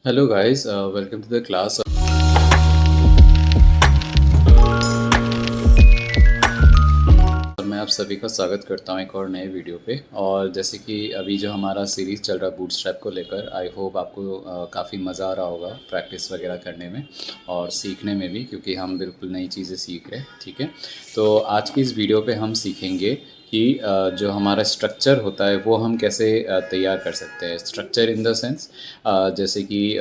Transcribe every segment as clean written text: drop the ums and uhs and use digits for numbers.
Hello guys, welcome to the class. और मैं आप सभी का स्वागत करता हूं एक और नए वीडियो पे। और जैसे कि अभी जो हमारा सीरीज़ चल रहा है बूटस्ट्रैप को लेकर, आई होप आपको काफ़ी मज़ा आ रहा होगा प्रैक्टिस वगैरह करने में और सीखने में भी, क्योंकि हम बिल्कुल नई चीज़ें सीख रहे हैं। ठीक है, तो आज की इस वीडियो पे हम सीखेंगे कि जो हमारा स्ट्रक्चर होता है वो हम कैसे तैयार कर सकते हैं। स्ट्रक्चर इन द सेंस जैसे कि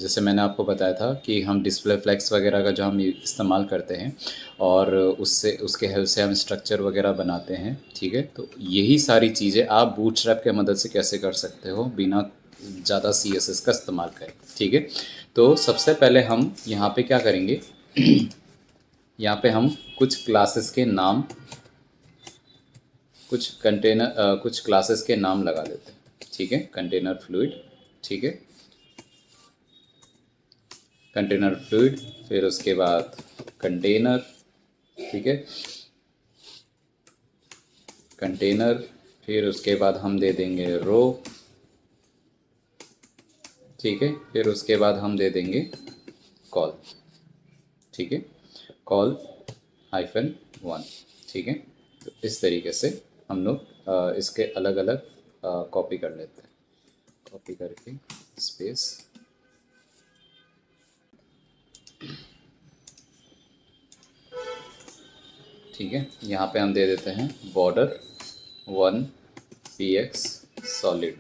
जैसे मैंने आपको बताया था कि हम डिस्प्ले फ्लेक्स वगैरह का जो हम इस्तेमाल करते हैं और उससे उसके हेल्प से हम स्ट्रक्चर वगैरह बनाते हैं। ठीक है, तो यही सारी चीज़ें आप बूटस्ट्रैप के मदद से कैसे कर सकते हो बिना ज़्यादा CSS का इस्तेमाल करें। ठीक है, तो सबसे पहले हम यहाँ पे क्या करेंगे यहाँ पे हम कुछ क्लासेस के नाम, कुछ क्लासेस के नाम लगा देते हैं। ठीक है, कंटेनर फ्लूइड, ठीक है, कंटेनर फ्लूइड, फिर उसके बाद कंटेनर, ठीक है, कंटेनर, फिर उसके बाद हम दे देंगे रो, ठीक है, फिर उसके बाद हम दे देंगे कॉल, ठीक है, कॉल -1, ठीक है। तो इस तरीके से हम लोग इसके अलग अलग कॉपी कर लेते हैं, कॉपी करके स्पेस, ठीक है। यहाँ पे हम दे देते हैं बॉर्डर 1 px सॉलिड,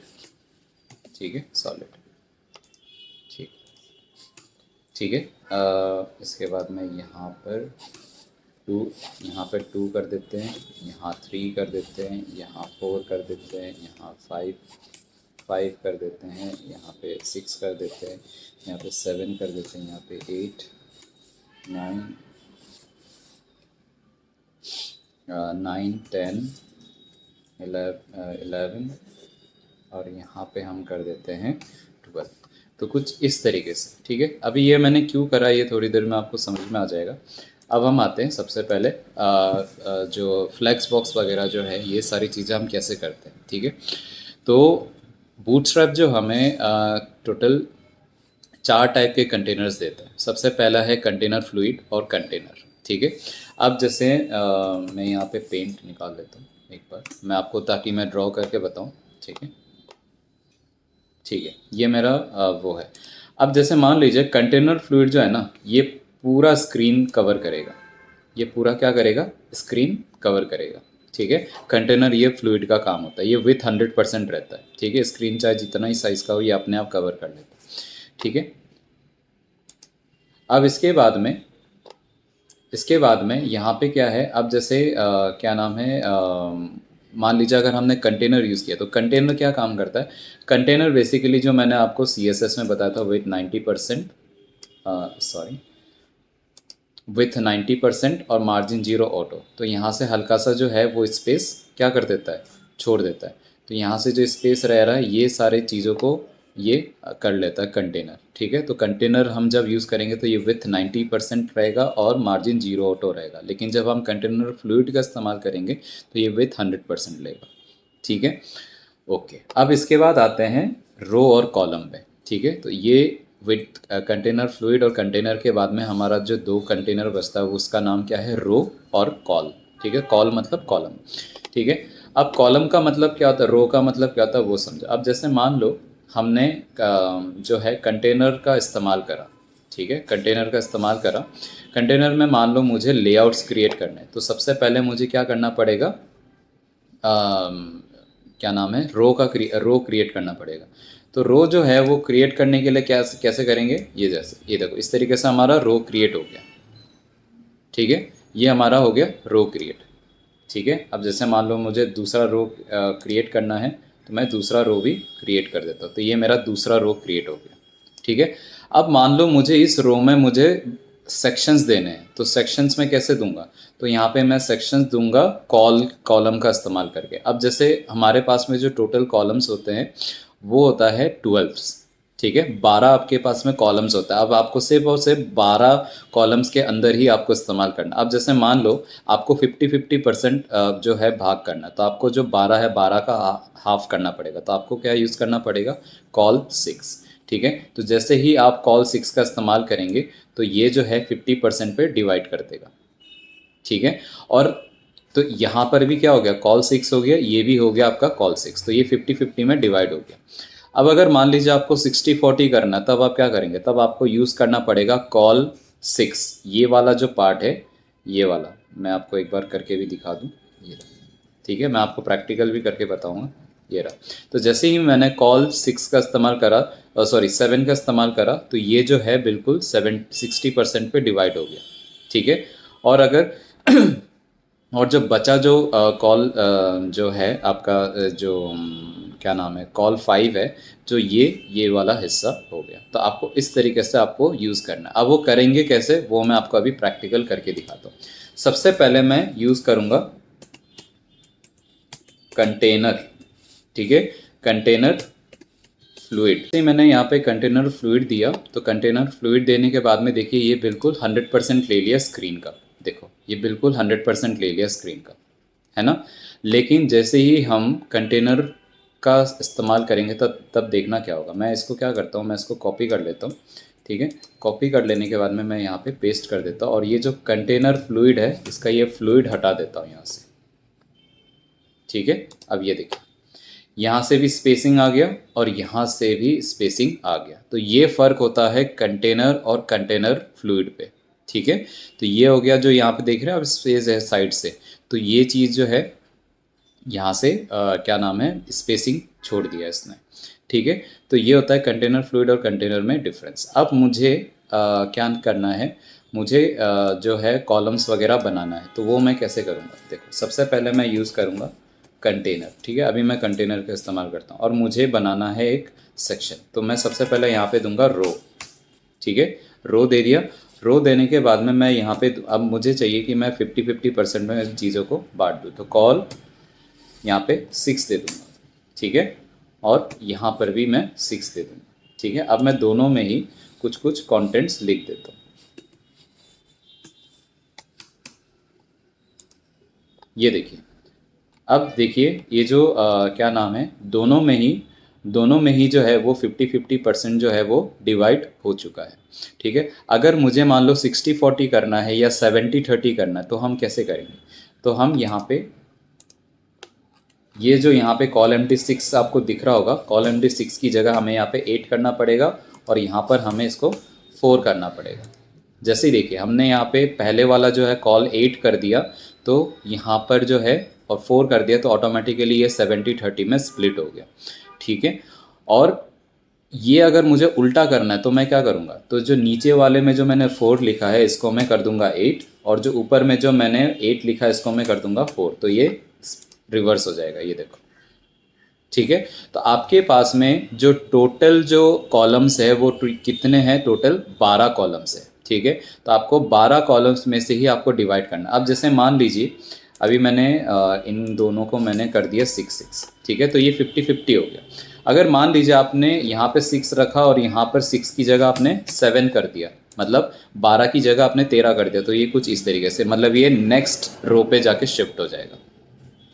ठीक है, सॉलिड, ठीक, ठीक है। इसके बाद में यहाँ पर 2, यहाँ पर 2 कर देते हैं, यहाँ 3 कर देते हैं, यहाँ 4 कर देते हैं, यहाँ 5 कर देते हैं, यहाँ पे 6 कर देते हैं, यहाँ पे 7 कर देते हैं, यहाँ पे 8 9 10 11 और यहाँ पे हम कर देते हैं 12। तो कुछ इस तरीके से, ठीक है। अभी ये मैंने क्यों करा ये थोड़ी देर में आपको समझ में आ जाएगा। अब हम आते हैं सबसे पहले जो फ्लैक्स बॉक्स वगैरह जो है ये सारी चीज़ें हम कैसे करते हैं। ठीक है, तो बूटस्ट्रैप जो हमें टोटल 4 टाइप के कंटेनर्स देता है। सबसे पहला है कंटेनर फ्लूइड और कंटेनर, ठीक है। अब जैसे मैं यहाँ पे पेंट निकाल लेता हूँ एक बार मैं आपको, ताकि मैं ड्रॉ करके बताऊँ। ठीक है, ठीक है, ये मेरा वो है। अब जैसे मान लीजिए कंटेनर फ्लूइड जो है ना, ये पूरा स्क्रीन कवर करेगा, ये पूरा क्या करेगा, स्क्रीन कवर करेगा। ठीक है, कंटेनर ये फ्लूइड का काम होता है, ये विथ 100% रहता है। ठीक है, स्क्रीन चाहे जितना ही साइज़ का हो ये अपने आप कवर कर लेता है। ठीक है, अब इसके बाद में यहाँ पे क्या है। अब जैसे क्या नाम है, मान लीजिए अगर हमने कंटेनर यूज़ किया तो कंटेनर क्या काम करता है। कंटेनर बेसिकली जो मैंने आपको CSS में बताया था विथ 90%, सॉरी, विथ 90% और मार्जिन 0 ऑटो, तो यहाँ से हल्का सा जो है वो स्पेस क्या कर देता है, छोड़ देता है। तो यहाँ से जो स्पेस रह रहा है ये सारे चीज़ों को ये कर लेता है कंटेनर। ठीक है, तो कंटेनर हम जब यूज़ करेंगे तो ये विथ 90% रहेगा और मार्जिन 0 ऑटो रहेगा, लेकिन जब हम कंटेनर फ्लूइड का इस्तेमाल करेंगे तो ये विथ 100% लेगा। ठीक है, ओके। अब इसके बाद आते हैं रो और कॉलम पे। ठीक है, तो ये विथ कंटेनर फ्लूइड और कंटेनर के बाद में हमारा जो 2 कंटेनर बचता है उसका नाम क्या है, रो और कॉल। ठीक है, कॉल मतलब कॉलम। ठीक है, अब कॉलम का मतलब क्या होता है, रो का मतलब क्या होता है वो समझो। अब जैसे मान लो हमने जो है कंटेनर का इस्तेमाल करा। ठीक है, कंटेनर का इस्तेमाल करा, कंटेनर में मान लो मुझे लेआउट्स क्रिएट करने हैं, तो सबसे पहले मुझे क्या करना पड़ेगा, क्या नाम है, रो क्रिएट करना पड़ेगा। तो रो जो है वो क्रिएट करने के लिए क्या कैसे करेंगे, ये जैसे ये देखो इस तरीके से हमारा रो क्रिएट हो गया। ठीक है, ये हमारा हो गया रो क्रिएट। ठीक है, अब जैसे मान लो मुझे दूसरा रो क्रिएट करना है तो मैं दूसरा रो भी क्रिएट कर देता हूँ, तो ये मेरा दूसरा रो क्रिएट हो गया। ठीक है, अब मान लो मुझे इस रो में मुझे सेक्शंस देने हैं, तो सेक्शंस में कैसे दूंगा, तो यहाँ पे मैं सेक्शंस दूंगा कॉलम का इस्तेमाल करके। अब जैसे हमारे पास में जो टोटल कॉलम्स होते हैं वो होता है 12। ठीक है, 12 आपके पास में कॉलम्स होता है। अब आपको सिर्फ और सिर्फ 12 कॉलम्स के अंदर ही आपको इस्तेमाल करना। अब जैसे मान लो आपको 50-50% जो है भाग करना, तो आपको जो 12 है 12 का हाफ करना पड़ेगा, तो आपको क्या यूज़ करना पड़ेगा, कॉल 6। ठीक है। तो जैसे ही आप कॉल 6 का इस्तेमाल करेंगे तो ये जो है 50% पे डिवाइड कर देगा, ठीक है। और तो यहाँ पर भी क्या हो गया, कॉल 6 हो गया, ये भी हो गया आपका कॉल 6, तो ये 50-50 में डिवाइड हो गया। अब अगर मान लीजिए आपको 60-40 करना है, तब आप क्या करेंगे, तब आपको यूज़ करना पड़ेगा कॉल 6, ये वाला जो पार्ट है, ये वाला मैं आपको एक बार करके भी दिखा दूँ, ये रहा, ठीक है। मैं आपको प्रैक्टिकल भी करके बताऊँगा, ये रहा। तो जैसे ही मैंने कॉल 6 का इस्तेमाल करा, सॉरी 7 का इस्तेमाल करा, तो ये जो है बिल्कुल 60% पे डिवाइड हो गया, ठीक है। और अगर और जो बचा जो कॉल जो है आपका जो क्या नाम है, कॉल 5 है, जो ये वाला हिस्सा हो गया। तो आपको इस तरीके से आपको यूज़ करना है। अब वो करेंगे कैसे, वो मैं आपको अभी प्रैक्टिकल करके दिखाता हूँ। सबसे पहले मैं यूज़ करूँगा कंटेनर, ठीक है, कंटेनर फ्लूइड। मैंने यहाँ पे कंटेनर फ्लूइड दिया, तो कंटेनर फ्लूइड देने के बाद में देखिए ये बिल्कुल 100% ले लिया स्क्रीन का, देखो ये बिल्कुल 100% ले लिया स्क्रीन का, है ना। लेकिन जैसे ही हम कंटेनर का इस्तेमाल करेंगे तब तब देखना क्या होगा। मैं इसको क्या करता हूँ, मैं इसको कॉपी कर लेता हूँ, ठीक है। कॉपी कर लेने के बाद में मैं यहाँ पे पेस्ट कर देता हूँ, और ये जो कंटेनर फ्लूइड है इसका ये फ्लूइड हटा देता हूँ यहाँ से, ठीक है। अब ये देखिए यहाँ से भी स्पेसिंग आ गया और यहाँ से भी स्पेसिंग आ गया। तो ये फ़र्क होता है कंटेनर और कंटेनर फ्लूइड पे, ठीक है। तो ये हो गया जो यहाँ पे देख रहे हैं अब स्पेस है साइड से, तो ये चीज़ जो है यहाँ से क्या नाम है, स्पेसिंग छोड़ दिया इसने, ठीक है। तो ये होता है कंटेनर फ्लूइड और कंटेनर में डिफरेंस। अब मुझे क्या करना है, मुझे जो है कॉलम्स वगैरह बनाना है, तो वो मैं कैसे करूँगा, देखो सबसे पहले मैं यूज़ करूँगा कंटेनर, ठीक है। अभी मैं कंटेनर का इस्तेमाल करता हूँ और मुझे बनाना है एक सेक्शन, तो मैं सबसे पहले यहाँ पे दूंगा रो, ठीक है। रो दे दिया। रो देने के बाद में मैं यहाँ पे अब मुझे चाहिए कि मैं 50-50% में चीज़ों को बांट दूँ, तो कॉल यहाँ पे 6 दे दूँगा, ठीक है। और यहाँ पर भी मैं 6 दे दूँगा, ठीक है। अब मैं दोनों में ही कुछ कुछ कंटेंट्स लिख देता हूँ। ये देखिए, अब देखिए ये जो क्या नाम है, दोनों में ही जो है वो 50-50% जो है वो डिवाइड हो चुका है, ठीक है। अगर मुझे मान लो 60-40 करना है या 70-30 करना है, तो हम कैसे करेंगे, तो हम यहाँ पे ये जो यहाँ पे कॉल MD6 आपको दिख रहा होगा, कॉल MD6 की जगह हमें यहाँ पे 8 करना पड़ेगा और यहाँ पर हमें इसको 4 करना पड़ेगा। जैसे ही देखिए हमने यहाँ पे पहले वाला जो है कॉल 8 कर दिया, तो यहाँ पर जो है और 4 कर दिया, तो ऑटोमेटिकली ये 70-30 में स्प्लिट हो गया, ठीक है। और ये अगर मुझे उल्टा करना है तो मैं क्या करूँगा, तो जो नीचे वाले में जो मैंने 4 लिखा है इसको मैं कर दूंगा 8, और जो ऊपर में जो मैंने 8 लिखा है इसको मैं कर दूंगा 4, तो ये रिवर्स हो जाएगा, ये देखो, ठीक है। तो आपके पास में जो टोटल जो कॉलम्स है वो कितने हैं, टोटल 12 कॉलम्स है, ठीक है। तो आपको 12 कॉलम्स में से ही आपको डिवाइड करना। अब जैसे मान लीजिए अभी मैंने इन दोनों को मैंने कर दिया 6-6, ठीक है, तो ये 50-50 हो गया। अगर मान लीजिए आपने यहाँ पे 6 रखा और यहाँ पर 6 की जगह आपने 7 कर दिया, मतलब 12 की जगह आपने 13 कर दिया, तो ये कुछ इस तरीके से, मतलब ये नेक्स्ट रो पे जाके शिफ्ट हो जाएगा,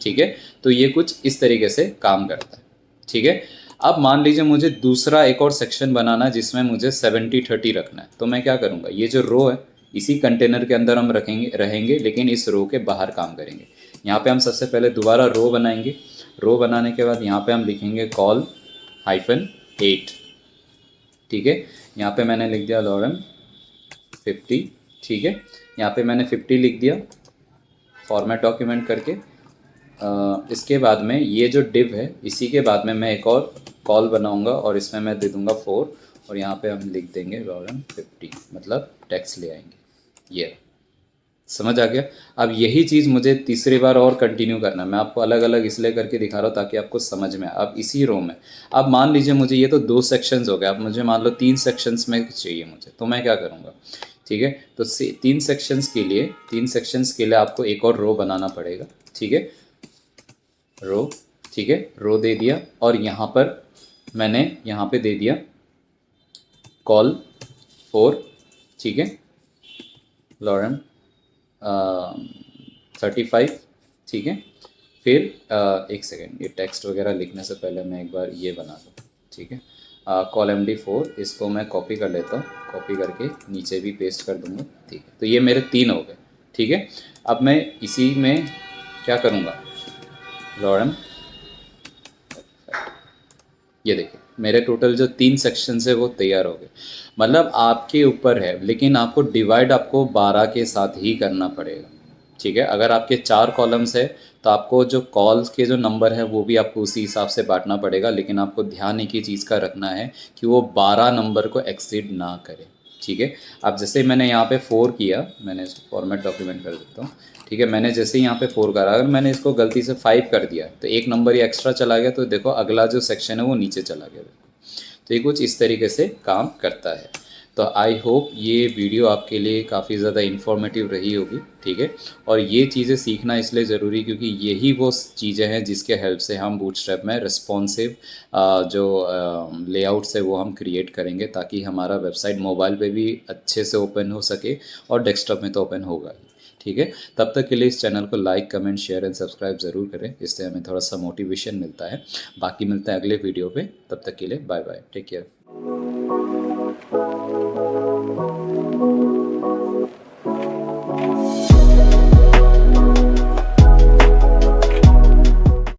ठीक है। तो ये कुछ इस तरीके से काम करता है, ठीक है। अब मान लीजिए मुझे दूसरा एक और सेक्शन बनाना है जिसमें मुझे 70-30 रखना है, तो मैं क्या करूँगा, ये जो रो है इसी कंटेनर के अंदर हम रहेंगे, लेकिन इस रो के बाहर काम करेंगे। यहाँ पे हम सबसे पहले दोबारा रो बनाएंगे। रो बनाने के बाद यहाँ पे हम लिखेंगे call-8, ठीक है। यहाँ पे मैंने लिख दिया लॉरेम 50, ठीक है। यहाँ पे मैंने 50 लिख दिया फॉर्मेट डॉक्यूमेंट करके। इसके बाद में ये जो डिव है इसी के बाद में मैं एक और कॉल बनाऊंगा और इसमें मैं दे दूंगा 4, और यहाँ पे हम लिख देंगे लॉरेम 50, मतलब टेक्स्ट ले आएंगे। ये समझ आ गया। अब यही चीज़ मुझे तीसरी बार और कंटिन्यू करना है। मैं आपको अलग अलग इसलिए करके दिखा रहा हूँ ताकि आपको समझ में आए। अब इसी रो में अब मान लीजिए मुझे ये तो 2 सेक्शंस हो गए, अब मुझे मान लो 3 सेक्शंस में चाहिए मुझे, तो मैं क्या करूँगा, ठीक है। तो 3 सेक्शंस के लिए आपको एक और रो बनाना पड़ेगा, ठीक है। रो, ठीक है, रो दे दिया और यहाँ पर मैंने यहाँ पे दे दिया कॉल 4, ठीक है, लॉरेम 35, ठीक है। फिर एक सेकेंड, ये टेक्स्ट वगैरह लिखने से पहले मैं एक बार ये बना दूँ, ठीक है। ColMD4 इसको मैं कॉपी कर लेता हूँ, कॉपी करके नीचे भी पेस्ट कर दूँगा। ठीक है, तो ये मेरे 3 हो गए। ठीक है, अब मैं इसी में क्या करूँगा, लॉरम, ये देखिए मेरे टोटल जो 3 सेक्शंस है वो तैयार हो गए। मतलब आपके ऊपर है, लेकिन आपको डिवाइड आपको 12 के साथ ही करना पड़ेगा। ठीक है, अगर आपके 4 कॉलम्स है तो आपको जो कॉल्स के जो नंबर है वो भी आपको उसी हिसाब से बांटना पड़ेगा, लेकिन आपको ध्यान एक ही चीज़ का रखना है कि वो 12 नंबर को एक्सीड ना करे। ठीक है, अब जैसे मैंने यहाँ पे 4 किया, मैंने इसको फॉर्मेट डॉक्यूमेंट कर देता हूँ। ठीक है, मैंने जैसे ही यहाँ पे 4 करा, अगर मैंने इसको गलती से 5 कर दिया तो एक नंबर ही एक्स्ट्रा चला गया, तो देखो अगला जो सेक्शन है वो नीचे चला गया। तो ये कुछ इस तरीके से काम करता है। तो आई होप ये वीडियो आपके लिए काफ़ी ज़्यादा इन्फॉर्मेटिव रही होगी। ठीक है, और ये चीज़ें सीखना इसलिए ज़रूरी क्योंकि यही वो चीज़ें हैं जिसके हेल्प से हम बूटस्ट्रैप में रिस्पॉन्सिव जो लेआउट्स है वो हम क्रिएट करेंगे, ताकि हमारा वेबसाइट मोबाइल पे भी अच्छे से ओपन हो सके और डेस्कटॉप में तो ओपन होगा ही। ठीक है, तब तक के लिए इस चैनल को like, comment, share and subscribe ज़रूर करें, इससे हमें थोड़ा सा मोटिवेशन मिलता है। बाकी मिलते हैं अगले वीडियो पे, तब तक के लिए बाय बाय, टेक केयर।